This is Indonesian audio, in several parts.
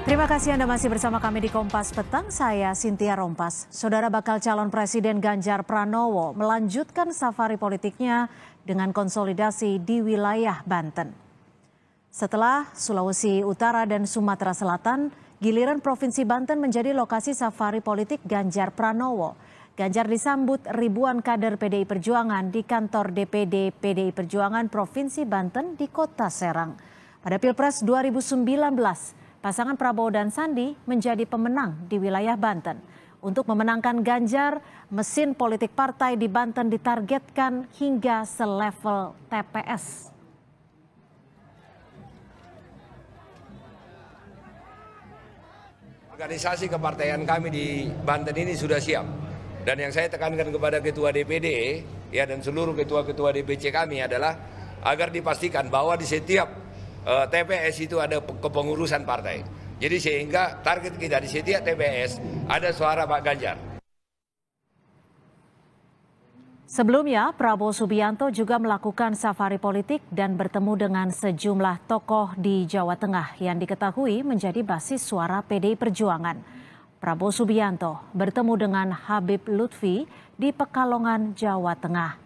Terima kasih Anda masih bersama kami di Kompas Petang, saya Cynthia Rompas. Saudara bakal calon Presiden Ganjar Pranowo melanjutkan safari politiknya dengan konsolidasi di wilayah Banten. Setelah Sulawesi Utara dan Sumatera Selatan, giliran Provinsi Banten menjadi lokasi safari politik Ganjar Pranowo. Ganjar disambut ribuan kader PDI Perjuangan di kantor DPD PDI Perjuangan Provinsi Banten di Kota Serang. Pada Pilpres 2019, pasangan Prabowo dan Sandi menjadi pemenang di wilayah Banten. Untuk memenangkan Ganjar, mesin politik partai di Banten ditargetkan hingga selevel TPS. Organisasi kepartaian kami di Banten ini sudah siap. Dan yang saya tekankan kepada Ketua DPD ya dan seluruh ketua-ketua DPC kami adalah agar dipastikan bahwa di setiap TPS itu ada kepengurusan partai. Jadi sehingga target kita di setiap TPS ada suara Pak Ganjar. Sebelumnya, Prabowo Subianto juga melakukan safari politik dan bertemu dengan sejumlah tokoh di Jawa Tengah yang diketahui menjadi basis suara PDI Perjuangan. Prabowo Subianto bertemu dengan Habib Lutfi di Pekalongan, Jawa Tengah.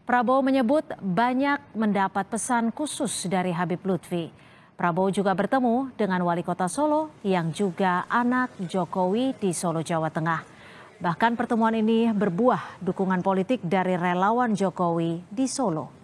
Prabowo menyebut banyak mendapat pesan khusus dari Habib Lutfi. Prabowo juga bertemu dengan Wali Kota Solo yang juga anak Jokowi di Solo, Jawa Tengah. Bahkan pertemuan ini berbuah dukungan politik dari relawan Jokowi di Solo.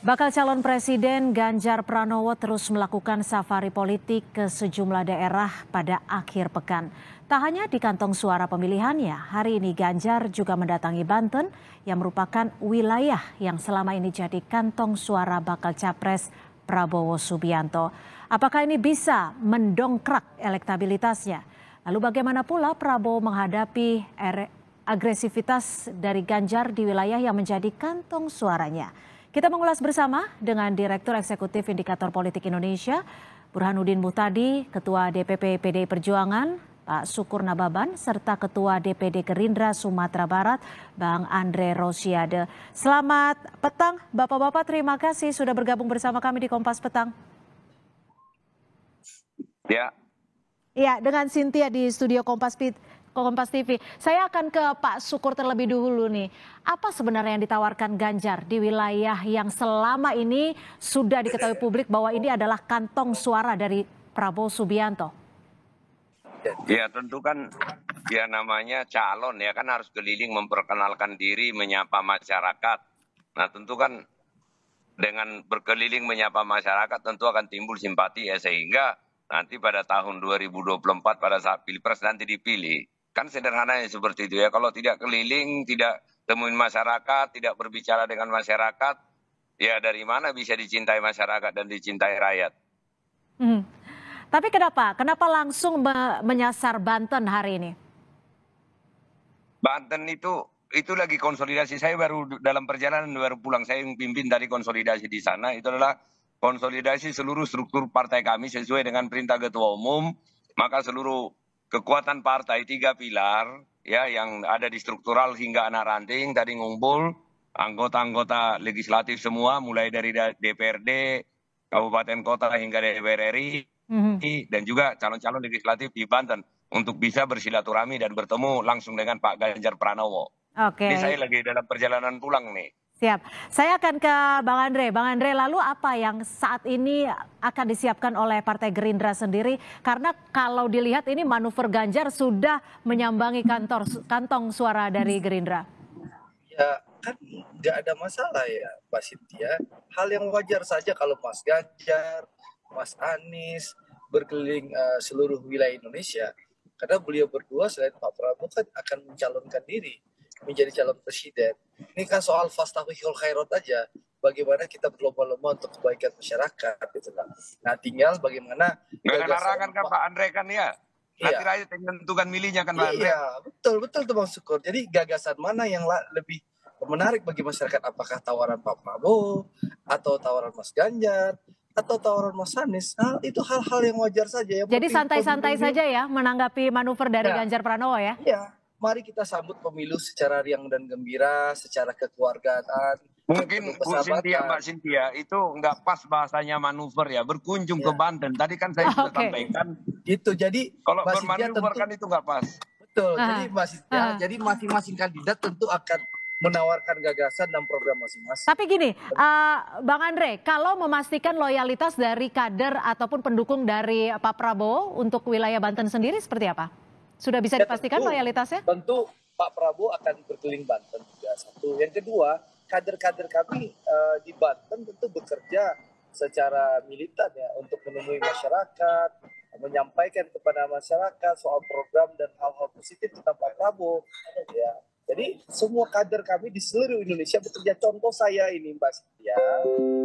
Bakal calon Presiden Ganjar Pranowo terus melakukan safari politik ke sejumlah daerah pada akhir pekan. Tak hanya di kantong suara pemilihannya, hari ini Ganjar juga mendatangi Banten yang merupakan wilayah yang selama ini jadi kantong suara bakal capres Prabowo Subianto. Apakah ini bisa mendongkrak elektabilitasnya? Lalu bagaimana pula Prabowo menghadapi agresivitas dari Ganjar di wilayah yang menjadi kantong suaranya? Kita mengulas bersama dengan Direktur Eksekutif Indikator Politik Indonesia, Burhanuddin Muhtadi, Ketua DPP PDI Perjuangan, Pak Sukur Nababan, serta Ketua DPD Gerindra Sumatera Barat, Bang Andre Rosiade. Selamat petang, Bapak-Bapak, terima kasih sudah bergabung bersama kami di Kompas Petang. Ya. Iya, dengan Cynthia di studio Kompas TV. Saya akan ke Pak Sukur terlebih dulu nih. Apa sebenarnya yang ditawarkan Ganjar di wilayah yang selama ini sudah diketahui publik bahwa ini adalah kantong suara dari Prabowo Subianto? Ya tentu kan ya namanya calon ya kan harus keliling memperkenalkan diri, menyapa masyarakat. Nah tentu kan dengan berkeliling menyapa masyarakat tentu akan timbul simpati ya sehingga nanti pada tahun 2024 pada saat Pilpres nanti dipilih. Kan sederhananya seperti itu ya, kalau tidak keliling, tidak temuin masyarakat, tidak berbicara dengan masyarakat, ya dari mana bisa dicintai masyarakat dan dicintai rakyat. Tapi kenapa langsung menyasar Banten hari ini? Banten itu lagi konsolidasi, saya baru dalam perjalanan baru pulang, saya yang pimpin dari konsolidasi di sana, itu adalah konsolidasi seluruh struktur partai kami sesuai dengan perintah Ketua Umum, maka seluruh kekuatan partai 3 pilar ya yang ada di struktural hingga anak ranting tadi ngumpul anggota-anggota legislatif semua mulai dari DPRD, kabupaten kota hingga DPR RI dan juga calon-calon legislatif di Banten untuk bisa bersilaturahmi dan bertemu langsung dengan Pak Ganjar Pranowo. Oke. Ini saya lagi dalam perjalanan pulang nih. Siap. Saya akan ke Bang Andre. Bang Andre, lalu apa yang saat ini akan disiapkan oleh Partai Gerindra sendiri? Karena kalau dilihat ini manuver Ganjar sudah menyambangi kantong suara dari Gerindra. Ya kan nggak ada masalah ya Pak Cynthia. Hal yang wajar saja kalau Mas Ganjar, Mas Anies berkeliling seluruh wilayah Indonesia. Karena beliau berdua selain Pak Prabowo kan akan mencalonkan diri menjadi calon presiden. Ini kan soal fastabiqul khairat aja. Bagaimana kita berlomba-lomba untuk kebaikan masyarakat gitu lah. Nah tinggal bagaimana Nggak ada larangan kan Pak Andre kan ya? Nanti rakyat yang menentukan milihnya kan Pak Andre. Iya betul tuh Bang Sukur. Jadi gagasan mana yang lebih menarik bagi masyarakat? Apakah tawaran Pak Prabowo atau tawaran Mas Ganjar atau tawaran Mas Anies? Itu hal-hal yang wajar saja ya. Jadi santai-santai saja ya menanggapi manuver dari Ganjar Pranowo ya? Iya. mari kita sambut pemilu secara riang dan gembira, secara kekeluargaan. Mungkin Bu Cynthia, Mbak Cynthia, itu nggak pas bahasanya manuver ya, berkunjung ke Banten. Tadi kan saya sudah sampaikan. Gitu, jadi kalau Mbak Cynthia bermanuver kan itu nggak pas. Betul, jadi Mbak Cynthia, jadi masing-masing kandidat tentu akan menawarkan gagasan dan program masing-masing. Tapi gini, Bang Andre, kalau memastikan loyalitas dari kader ataupun pendukung dari Pak Prabowo untuk wilayah Banten sendiri seperti apa? Sudah bisa dipastikan loyalitasnya? Tentu Pak Prabowo akan berkeliling Banten juga, satu. Yang kedua, kader-kader kami di Banten tentu bekerja secara militan ya untuk menemui masyarakat, menyampaikan kepada masyarakat soal program dan hal-hal positif tentang Pak Prabowo. Ya. Jadi semua kader kami di seluruh Indonesia bekerja. Contoh saya ini Mbak Cynthia,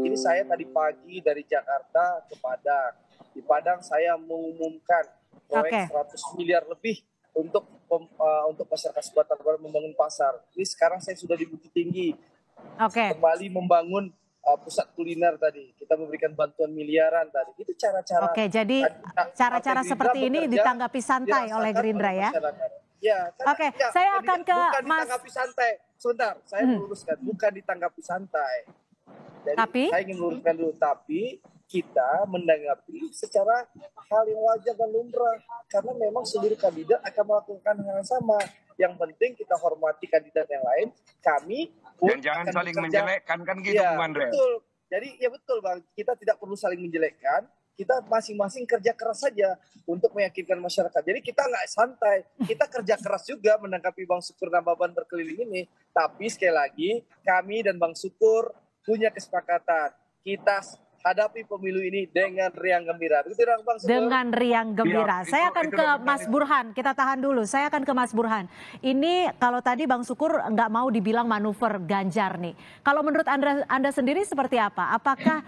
ini saya tadi pagi dari Jakarta ke Padang. Di Padang saya mengumumkan proyek 100 miliar lebih untuk masyarakat Sumatera Barat membangun pasar. Ini sekarang saya sudah di Bukit Tinggi. Kembali membangun pusat kuliner tadi. Kita memberikan bantuan miliaran tadi. Itu cara-cara. Jadi cara-cara seperti ini ditanggapi santai oleh Gerindra ya? Ya, saya akan ke bukan Mas. Ditanggapi santai. Sebentar, saya meluruskan. Bukan ditanggapi santai. Jadi saya ingin meluruskan dulu. Tapi kita menanggapi secara hal yang wajar dan lumrah. Karena memang seluruh kandidat akan melakukan hal yang sama. Yang penting kita hormati kandidat yang lain. Kami dan jangan saling menjelekkan kan gitu, Bang Andre. Betul. Jadi ya betul Bang, kita tidak perlu saling menjelekkan. Kita masing-masing kerja keras saja untuk meyakinkan masyarakat. Jadi kita nggak santai, kita kerja keras juga menanggapi Bang Sukur dan Baban berkeliling ini. Tapi sekali lagi, kami dan Bang Sukur punya kesepakatan. Kita hadapi pemilu ini dengan riang gembira. Begitu dong, Bang Sukur? Dengan riang gembira. Saya akan ke Mas Burhan. Kita tahan dulu. Saya akan ke Mas Burhan. Ini kalau tadi Bang Sukur nggak mau dibilang manuver Ganjar nih. Kalau menurut Anda sendiri seperti apa? Apakah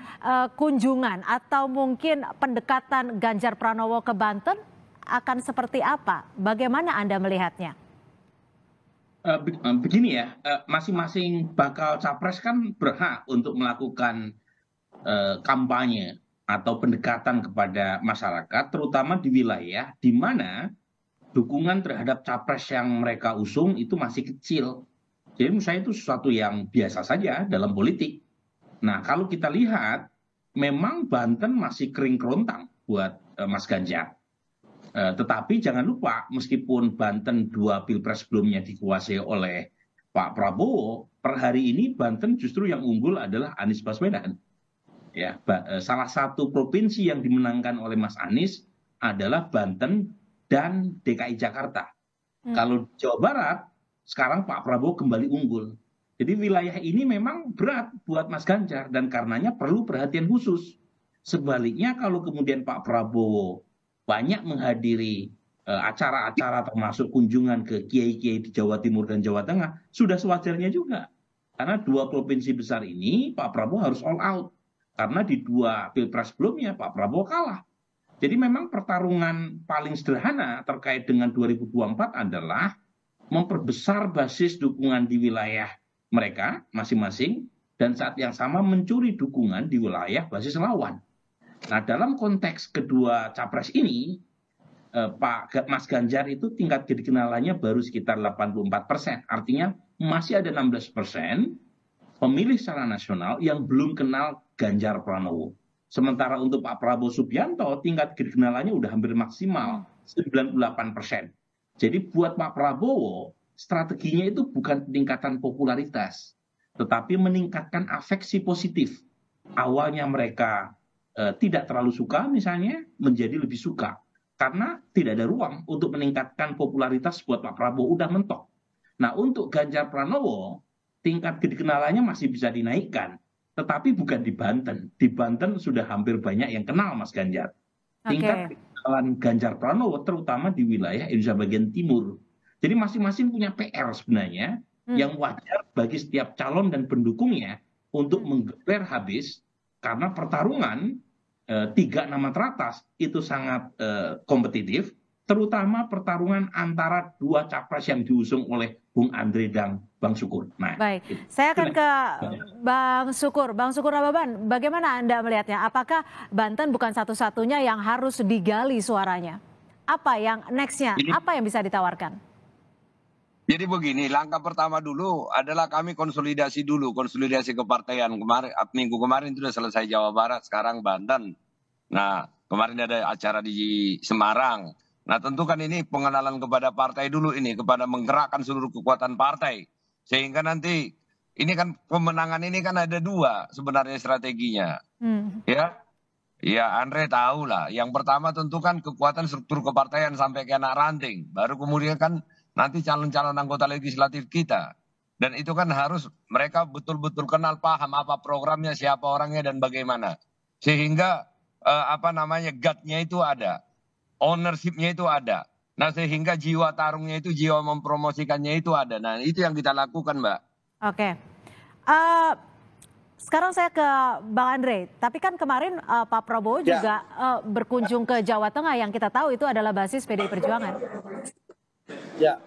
kunjungan atau mungkin pendekatan Ganjar Pranowo ke Banten akan seperti apa? Bagaimana Anda melihatnya? Begini ya, masing-masing bakal capres kan berhak untuk melakukan kampanye atau pendekatan kepada masyarakat, terutama di wilayah di mana dukungan terhadap capres yang mereka usung itu masih kecil. Jadi menurut saya itu sesuatu yang biasa saja dalam politik. Nah, kalau kita lihat, memang Banten masih kering kerontang buat Mas Ganjar. Tetapi jangan lupa, meskipun Banten 2 pilpres sebelumnya dikuasai oleh Pak Prabowo, per hari ini Banten justru yang unggul adalah Anies Baswedan. Ya, salah satu provinsi yang dimenangkan oleh Mas Anies adalah Banten dan DKI Jakarta. Kalau Jawa Barat, sekarang Pak Prabowo kembali unggul. Jadi wilayah ini memang berat buat Mas Ganjar dan karenanya perlu perhatian khusus. Sebaliknya kalau kemudian Pak Prabowo banyak menghadiri acara-acara termasuk kunjungan ke kiai-kiai di Jawa Timur dan Jawa Tengah, sudah sewajarnya juga. Karena 2 provinsi besar ini Pak Prabowo harus all out. Karena di 2 pilpres sebelumnya Pak Prabowo kalah. Jadi memang pertarungan paling sederhana terkait dengan 2024 adalah memperbesar basis dukungan di wilayah mereka masing-masing dan saat yang sama mencuri dukungan di wilayah basis lawan. Nah, dalam konteks kedua capres ini, Mas Ganjar itu tingkat kedikenalannya baru sekitar 84%. Artinya masih ada 16% pemilih secara nasional yang belum kenal Ganjar Pranowo. Sementara untuk Pak Prabowo Subianto, tingkat kedikenalannya udah hampir maksimal, 98%. Jadi buat Pak Prabowo, strateginya itu bukan peningkatan popularitas, tetapi meningkatkan afeksi positif. Awalnya mereka tidak terlalu suka misalnya, menjadi lebih suka. Karena tidak ada ruang untuk meningkatkan popularitas buat Pak Prabowo, udah mentok. Nah, untuk Ganjar Pranowo, tingkat kedikenalannya masih bisa dinaikkan, tetapi bukan di Banten. Di Banten sudah hampir banyak yang kenal Mas Ganjar. Tingkat kedikenalan Ganjar Pranowo terutama di wilayah Indonesia bagian timur. Jadi masing-masing punya PR sebenarnya yang wajar bagi setiap calon dan pendukungnya untuk menggeber habis karena pertarungan 3 nama teratas itu sangat kompetitif, terutama pertarungan antara 2 capres yang diusung oleh Bung Andre dan Bang Sukur. Nah, baik, saya akan ke Bang Sukur. Bang Sukur Nababan, bagaimana Anda melihatnya? Apakah Banten bukan satu-satunya yang harus digali suaranya? Apa yang next-nya? Apa yang bisa ditawarkan? Jadi begini, langkah pertama dulu adalah kami konsolidasi dulu, konsolidasi kepartaian. Minggu kemarin itu sudah selesai Jawa Barat, sekarang Banten. Nah, kemarin ada acara di Semarang. Nah, tentu kan ini pengenalan kepada partai dulu ini, kepada menggerakkan seluruh kekuatan partai. Sehingga nanti, ini kan pemenangan ini kan ada dua sebenarnya strateginya. Ya, ya Andre tahu lah. Yang pertama tentu kan kekuatan struktur kepartaian sampai ke anak ranting. Baru kemudian kan nanti calon-calon anggota legislatif kita. Dan itu kan harus mereka betul-betul kenal, paham apa programnya, siapa orangnya, dan bagaimana. Sehingga gut-nya itu ada, ownership-nya itu ada. Nah, sehingga jiwa tarungnya itu, jiwa mempromosikannya itu ada. Nah, itu yang kita lakukan, Mbak. Oke. Sekarang saya ke Bang Andre. Tapi kan kemarin Pak Prabowo juga berkunjung ke Jawa Tengah, yang kita tahu itu adalah basis PDI Perjuangan. Ya,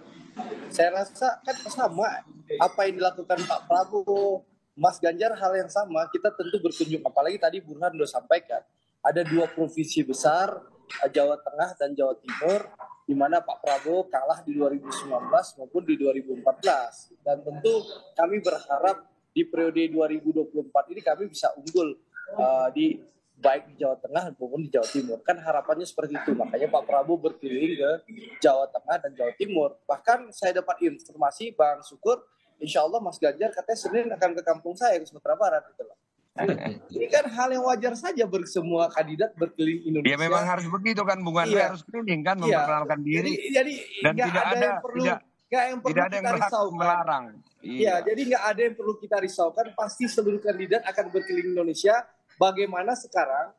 saya rasa kan sama apa yang dilakukan Pak Prabowo, Mas Ganjar, hal yang sama. Kita tentu berkunjung, apalagi tadi Burhan sudah sampaikan, ada dua provinsi besar, Jawa Tengah dan Jawa Timur, di mana Pak Prabowo kalah di 2019 maupun di 2014. Dan tentu kami berharap di periode 2024 ini kami bisa unggul baik di Jawa Tengah maupun di Jawa Timur. Kan harapannya seperti itu. Makanya Pak Prabowo berkeliling ke Jawa Tengah dan Jawa Timur. Bahkan saya dapat informasi, Bang Syukur, insya Allah Mas Ganjar katanya Senin akan ke kampung saya, ke Sumatera Barat. Gitu loh. Ini kan hal yang wajar saja semua kandidat berkeliling Indonesia. Ya memang harus begitu kan, Bung Andre, harus keliling kan, memperkenalkan diri. Jadi dan tidak ada yang perlu kita risaukan. Iya, jadi nggak ada yang perlu kita risaukan. Pasti seluruh kandidat akan berkeliling Indonesia. Bagaimana sekarang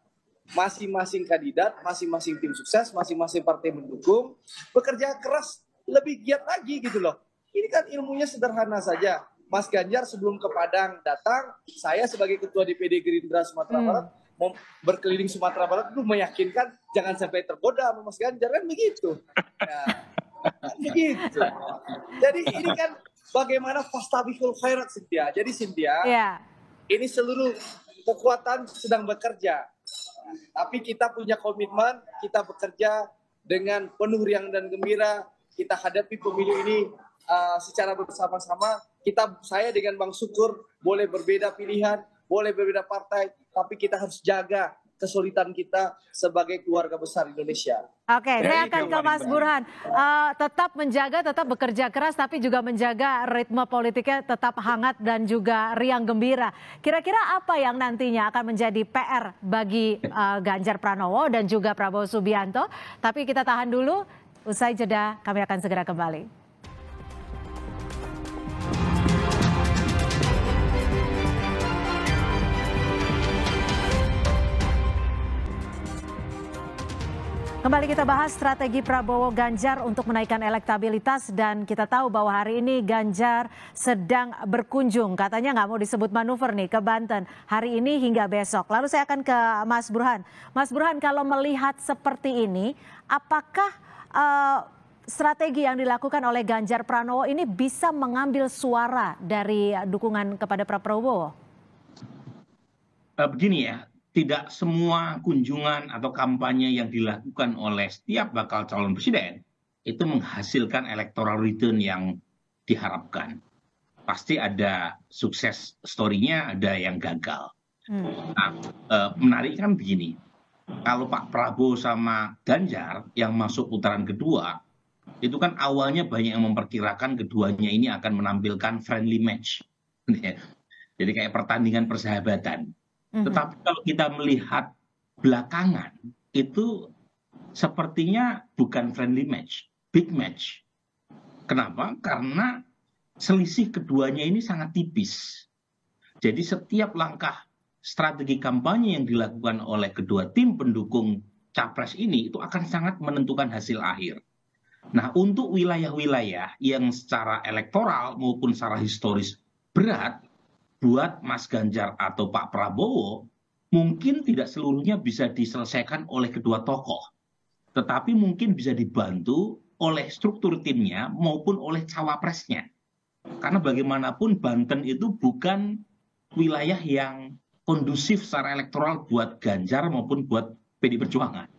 masing-masing kandidat, masing-masing tim sukses, masing-masing partai mendukung bekerja keras lebih giat lagi gitu loh. Ini kan ilmunya sederhana saja. Mas Ganjar sebelum ke Padang datang, saya sebagai ketua DPD Gerindra Sumatera Barat mau berkeliling Sumatera Barat itu meyakinkan jangan sampai tergoda sama Mas Ganjar, kan begitu. Nah, kan begitu. Jadi ini kan bagaimana fastabiqul khairat, Cynthia. Jadi Cynthia, ini seluruh kekuatan sedang bekerja, tapi kita punya komitmen, kita bekerja dengan penuh riang dan gembira, kita hadapi pemilu ini secara bersama-sama. Saya dengan Bang Syukur boleh berbeda pilihan, boleh berbeda partai, tapi kita harus jaga kesulitan kita sebagai keluarga besar Indonesia. Oke, saya akan ke Mas Burhan. Tetap menjaga, tetap bekerja keras, tapi juga menjaga ritme politiknya tetap hangat dan juga riang gembira. Kira-kira apa yang nantinya akan menjadi PR bagi Ganjar Pranowo dan juga Prabowo Subianto? Tapi kita tahan dulu, usai jeda kami akan segera kembali. Kembali kita bahas strategi Prabowo Ganjar untuk menaikkan elektabilitas, dan kita tahu bahwa hari ini Ganjar sedang berkunjung, katanya nggak mau disebut manuver nih, ke Banten hari ini hingga besok. Lalu saya akan ke Mas Burhan. Mas Burhan, kalau melihat seperti ini, apakah strategi yang dilakukan oleh Ganjar Pranowo ini bisa mengambil suara dari dukungan kepada Prabowo? Begini ya. Tidak semua kunjungan atau kampanye yang dilakukan oleh setiap bakal calon presiden itu menghasilkan electoral return yang diharapkan. Pasti ada sukses story-nya, ada yang gagal. Nah, menarik kan begini, kalau Pak Prabowo sama Ganjar yang masuk putaran kedua, itu kan awalnya banyak yang memperkirakan keduanya ini akan menampilkan friendly match. Jadi kayak pertandingan persahabatan. Tetapi kalau kita melihat belakangan, itu sepertinya bukan friendly match, big match. Kenapa? Karena selisih keduanya ini sangat tipis. Jadi setiap langkah strategi kampanye yang dilakukan oleh kedua tim pendukung capres ini itu akan sangat menentukan hasil akhir. Nah, untuk wilayah-wilayah yang secara elektoral maupun secara historis berat, buat Mas Ganjar atau Pak Prabowo, mungkin tidak seluruhnya bisa diselesaikan oleh kedua tokoh. Tetapi mungkin bisa dibantu oleh struktur timnya maupun oleh cawapresnya. Karena bagaimanapun Banten itu bukan wilayah yang kondusif secara elektoral buat Ganjar maupun buat PDI Perjuangan.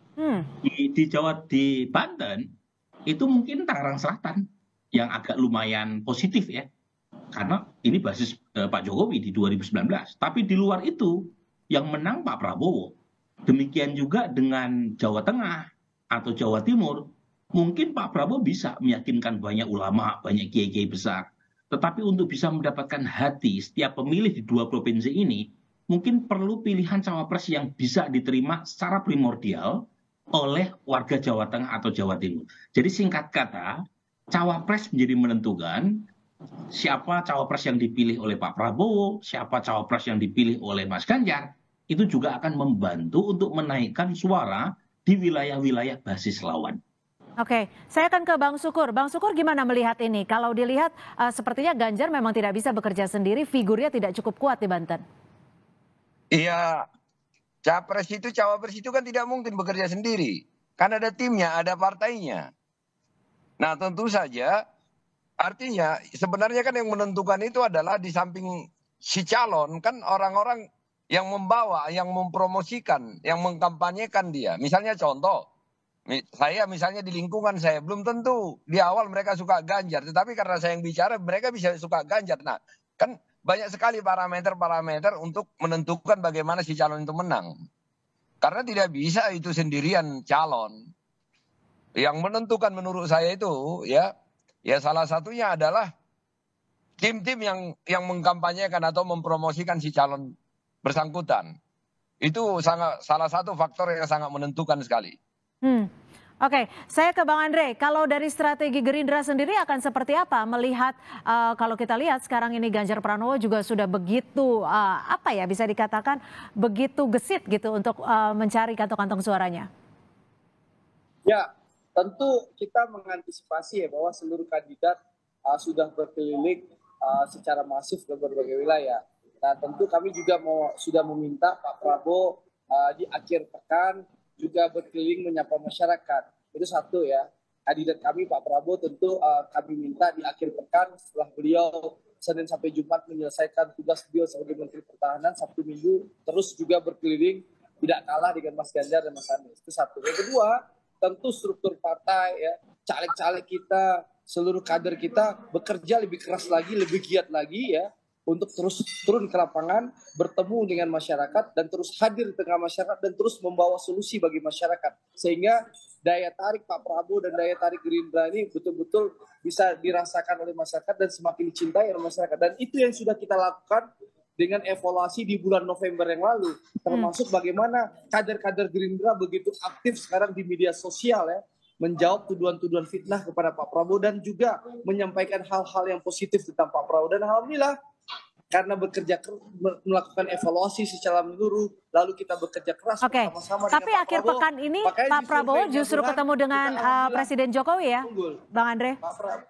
Di Banten, itu mungkin Tangerang Selatan. yang agak lumayan positif ya. Karena ini basis Pak Jokowi di 2019. Tapi di luar itu yang menang Pak Prabowo. Demikian juga dengan Jawa Tengah atau Jawa Timur. Mungkin Pak Prabowo bisa meyakinkan banyak ulama, banyak kiai-kiai besar. Tetapi untuk bisa mendapatkan hati setiap pemilih di dua provinsi ini, mungkin perlu pilihan cawapres yang bisa diterima secara primordial oleh warga Jawa Tengah atau Jawa Timur. Jadi singkat kata, cawapres menjadi menentukan siapa cawapres yang dipilih oleh Pak Prabowo, siapa cawapres yang dipilih oleh Mas Ganjar, itu juga akan membantu untuk menaikkan suara di wilayah-wilayah basis lawan. Oke, saya akan ke Bang Sukur. Bang Sukur gimana melihat ini? Kalau dilihat sepertinya Ganjar memang tidak bisa bekerja sendiri, figurnya tidak cukup kuat di Banten. Iya, capres itu, cawapres itu kan tidak mungkin bekerja sendiri. Kan ada timnya, ada partainya. Nah tentu saja, artinya sebenarnya kan yang menentukan itu adalah di samping si calon, kan orang-orang yang membawa, yang mempromosikan, yang mengkampanyekan dia. Misalnya contoh, saya misalnya di lingkungan saya, belum tentu di awal mereka suka Ganjar. Tetapi karena saya yang bicara, mereka bisa suka Ganjar. Nah kan banyak sekali parameter-parameter untuk menentukan bagaimana si calon itu menang. Karena tidak bisa itu sendirian calon. Yang menentukan menurut saya itu ya salah satunya adalah tim-tim yang mengkampanyekan atau mempromosikan si calon bersangkutan. Itu salah satu faktor yang sangat menentukan sekali. Oke, saya ke Bang Andre. Kalau dari strategi Gerindra sendiri akan seperti apa? Melihat kalau kita lihat sekarang ini Ganjar Pranowo juga sudah begitu apa ya bisa dikatakan begitu gesit gitu untuk mencari kantong-kantong suaranya. Ya, tentu kita mengantisipasi ya bahwa seluruh kandidat sudah berkeliling secara masif ke berbagai wilayah. Nah, tentu kami juga sudah meminta Pak Prabowo di akhir pekan juga berkeliling menyapa masyarakat. Itu satu ya. Kandidat kami Pak Prabowo tentu kami minta di akhir pekan setelah beliau Senin sampai Jumat menyelesaikan tugas beliau sebagai Menteri Pertahanan, Sabtu Minggu terus juga berkeliling tidak kalah dengan Mas Ganjar dan Mas Anies. Itu satu. Yang kedua, tentu struktur partai ya, caleg-caleg kita, seluruh kader kita bekerja lebih keras lagi, lebih giat lagi ya untuk terus turun ke lapangan, bertemu dengan masyarakat dan terus hadir di tengah masyarakat dan terus membawa solusi bagi masyarakat. Sehingga daya tarik Pak Prabowo dan daya tarik Gerindra ini betul-betul bisa dirasakan oleh masyarakat dan semakin dicintai oleh masyarakat. Dan itu yang sudah kita lakukan dengan evaluasi di bulan November yang lalu. Termasuk bagaimana kader-kader Gerindra begitu aktif sekarang di media sosial ya, menjawab tuduhan-tuduhan fitnah kepada Pak Prabowo dan juga menyampaikan hal-hal yang positif tentang Pak Prabowo. Dan alhamdulillah karena melakukan evaluasi secara menyeluruh, lalu kita bekerja keras bersama-sama. Tapi akhir pekan ini Pak Prabowo justru ketemu dengan Presiden Jokowi ya, Bang Andre?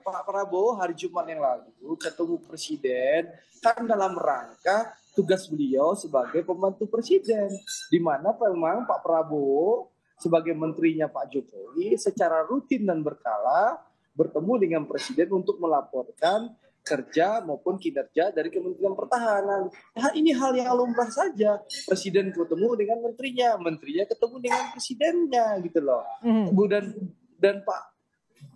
Pak Prabowo hari Jumat yang lalu ketemu Presiden kan dalam rangka tugas beliau sebagai pembantu Presiden, di mana memang Pak Prabowo sebagai menterinya Pak Jokowi secara rutin dan berkala bertemu dengan Presiden untuk melaporkan kerja maupun kinerja dari Kementerian Pertahanan. Nah, ini hal yang lumrah saja. Presiden ketemu dengan menterinya ketemu dengan presidennya gitu loh. Dan Pak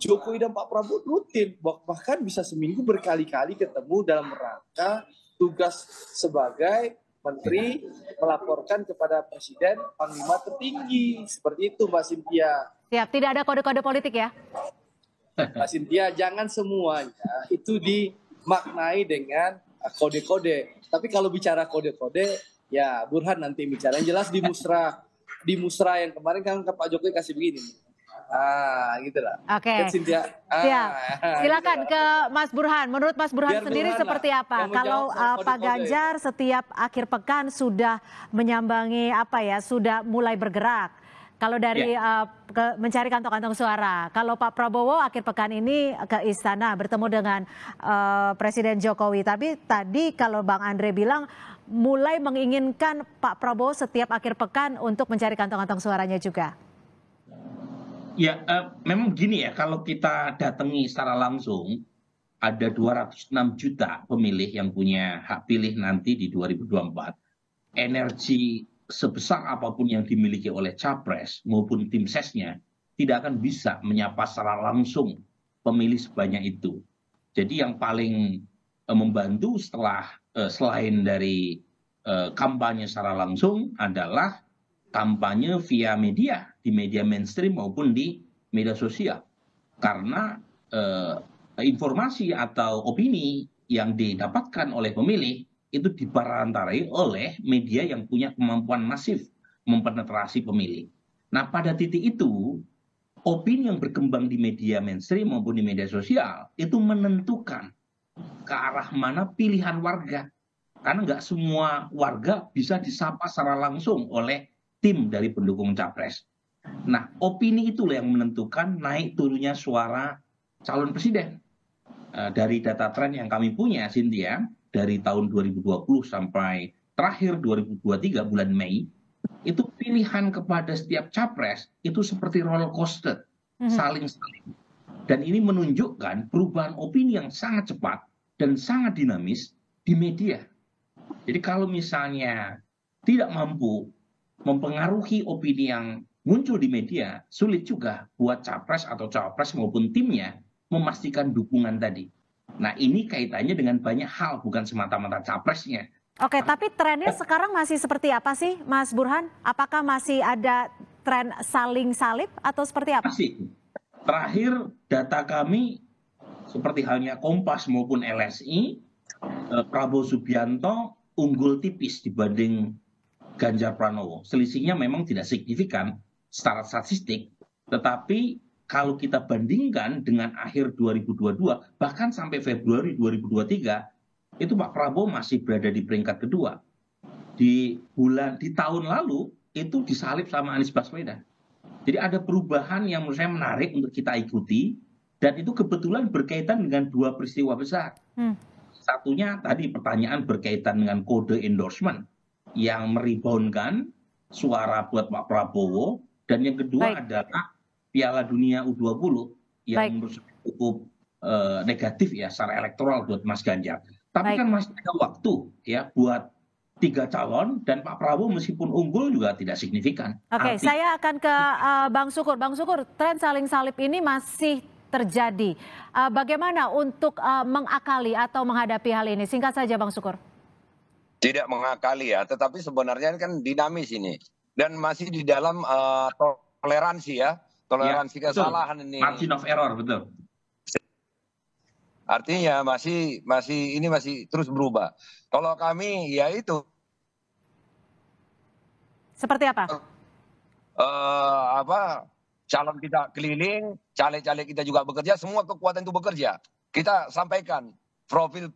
Jokowi dan Pak Prabowo rutin, bahkan bisa seminggu berkali-kali ketemu dalam rangka tugas sebagai menteri melaporkan kepada Presiden Panglima tertinggi. Seperti itu Mbak Cynthia. Siap, tidak ada kode-kode politik ya? Mbak Cynthia, jangan semuanya itu dimaknai dengan kode-kode. Tapi kalau bicara kode-kode, ya Burhan nanti bicara. Yang jelas di musra yang kemarin kan Pak Jokowi kasih begini. Gitu lah. Oke. Silakan ke Mas Burhan. Menurut Mas Burhan sendiri seperti apa? Kalau Pak Ganjar setiap akhir pekan sudah menyambangi sudah mulai bergerak. Kalau dari mencari kantong-kantong suara, kalau Pak Prabowo akhir pekan ini ke istana bertemu dengan Presiden Jokowi. Tapi tadi kalau Bang Andre bilang mulai menginginkan Pak Prabowo setiap akhir pekan untuk mencari kantong-kantong suaranya juga. Ya, memang gini ya, kalau kita datangi secara langsung, ada 206 juta pemilih yang punya hak pilih nanti di 2024. Energi sebesar apapun yang dimiliki oleh capres maupun tim sesnya tidak akan bisa menyapa secara langsung pemilih sebanyak itu. Jadi yang paling membantu setelah selain dari kampanye secara langsung adalah kampanye via media, di media mainstream maupun di media sosial. Karena informasi atau opini yang didapatkan oleh pemilih itu diperantarai oleh media yang punya kemampuan masif mempenetrasi pemilih. Nah, pada titik itu, opini yang berkembang di media mainstream maupun di media sosial itu menentukan ke arah mana pilihan warga. Karena nggak semua warga bisa disapa secara langsung oleh tim dari pendukung capres. Nah, opini itulah yang menentukan naik turunnya suara calon presiden. Dari data tren yang kami punya, Cynthia, dari tahun 2020 sampai terakhir 2023 bulan Mei, itu pilihan kepada setiap capres itu seperti roller coaster, saling-saling. Dan ini menunjukkan perubahan opini yang sangat cepat dan sangat dinamis di media. Jadi kalau misalnya tidak mampu mempengaruhi opini yang muncul di media, sulit juga buat capres atau cawapres maupun timnya memastikan dukungan tadi. Nah, ini kaitannya dengan banyak hal, bukan semata-mata capresnya. Oke, tapi trennya sekarang masih seperti apa sih, Mas Burhan? Apakah masih ada tren saling salib atau seperti apa? Masih. Terakhir data kami seperti halnya Kompas maupun LSI, Prabowo Subianto unggul tipis dibanding Ganjar Pranowo. Selisihnya memang tidak signifikan secara statistik, tetapi kalau kita bandingkan dengan akhir 2022, bahkan sampai Februari 2023, itu Pak Prabowo masih berada di peringkat kedua. Di tahun lalu itu disalip sama Anies Baswedan. Jadi ada perubahan yang menurut saya menarik untuk kita ikuti, dan itu kebetulan berkaitan dengan dua peristiwa besar. Satunya tadi pertanyaan berkaitan dengan kode endorsement yang mereboundkan suara buat Pak Prabowo, dan yang kedua adalah Piala Dunia U20 yang menurut saya cukup negatif ya secara elektoral buat Mas Ganjar. Tapi kan masih ada waktu ya buat 3 calon, dan Pak Prabowo meskipun unggul juga tidak signifikan. Oke, saya akan ke Bang Sukur. Bang Sukur, tren saling salib ini masih terjadi. Bagaimana untuk mengakali atau menghadapi hal ini? Singkat saja Bang Sukur. Tidak mengakali ya, tetapi sebenarnya kan dinamis ini. Dan masih di dalam toleransi ya. Toleransi ya, kesalahan ini. Margin of error, betul. Artinya masih terus berubah. Kalau kami ya itu. Seperti apa? Calon kita keliling, caleg-caleg kita juga bekerja, semua kekuatan itu bekerja. Kita sampaikan profil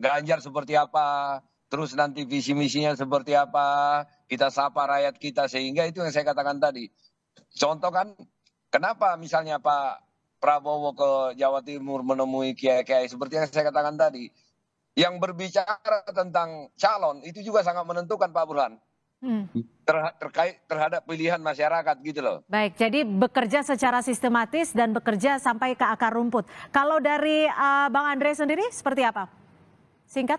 Ganjar seperti apa, terus nanti visi misinya seperti apa, kita sapa rakyat kita, sehingga itu yang saya katakan tadi. Contoh kan, kenapa misalnya Pak Prabowo ke Jawa Timur menemui kiai-kiai seperti yang saya katakan tadi. Yang berbicara tentang calon itu juga sangat menentukan Pak Burhan. Terkait terhadap pilihan masyarakat gitu loh. Baik, jadi bekerja secara sistematis dan bekerja sampai ke akar rumput. Kalau dari Bang Andre sendiri seperti apa? Singkat.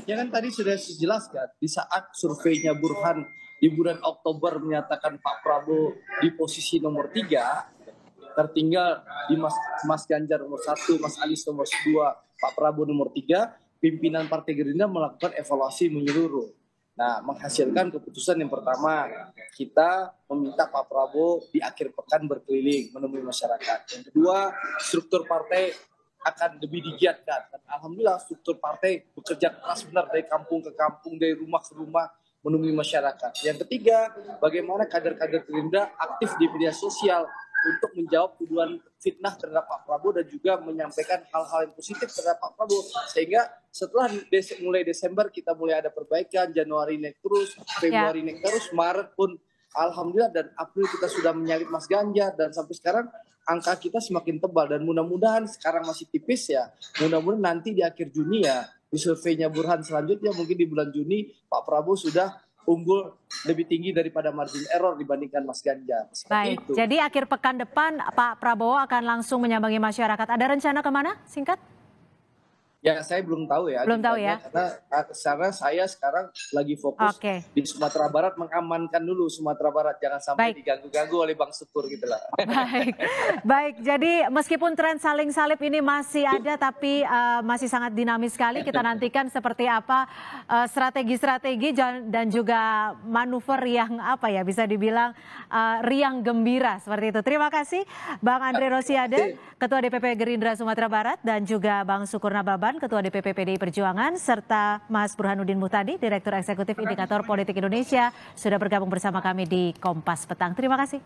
Ya kan tadi sudah dijelaskan, di saat surveinya Burhan di bulan Oktober menyatakan Pak Prabowo di posisi nomor 3, tertinggal di Mas Ganjar nomor 1, Mas Anies nomor 2, Pak Prabowo nomor 3, pimpinan Partai Gerindra melakukan evaluasi menyeluruh. Nah, menghasilkan keputusan yang pertama, kita meminta Pak Prabowo di akhir pekan berkeliling menemui masyarakat. Yang kedua, struktur partai akan lebih digiatkan. Dan alhamdulillah struktur partai bekerja keras benar dari kampung ke kampung, dari rumah ke rumah menemui masyarakat. Yang ketiga, bagaimana kader-kader Gerindra aktif di media sosial untuk menjawab tuduhan fitnah terhadap Pak Prabowo dan juga menyampaikan hal-hal yang positif terhadap Pak Prabowo. Sehingga setelah mulai Desember kita mulai ada perbaikan, Januari naik terus, Februari naik terus, Maret pun alhamdulillah, dan April kita sudah menyalip Mas Ganjar, dan sampai sekarang angka kita semakin tebal, dan mudah-mudahan sekarang masih tipis ya, mudah-mudahan nanti di akhir Juni ya, di surveinya Burhan selanjutnya mungkin di bulan Juni Pak Prabowo sudah unggul lebih tinggi daripada margin error dibandingkan Mas Ganjar. Baik, itu. Jadi akhir pekan depan Pak Prabowo akan langsung menyambangi masyarakat. Ada rencana kemana? Singkat. Ya, saya belum tahu ya Belum tahu ya? karena saya sekarang lagi fokus Oke. di Sumatera Barat, mengamankan dulu Sumatera Barat, jangan sampai Baik. diganggu-ganggu oleh Bang Sukur gitu lah. Baik, baik. Jadi meskipun tren saling salib ini masih ada, tapi masih sangat dinamis sekali. Kita nantikan seperti apa strategi-strategi dan juga manuver yang apa ya bisa dibilang riang gembira seperti itu. Terima kasih Bang Andre Rosiade, Ketua DPP Gerindra Sumatera Barat, dan juga Bang Sukur Nababan, Ketua DPP PDI Perjuangan, serta Mas Burhanuddin Muhtadi, Direktur Eksekutif Indikator Politik Indonesia, sudah bergabung bersama kami di Kompas Petang. Terima kasih.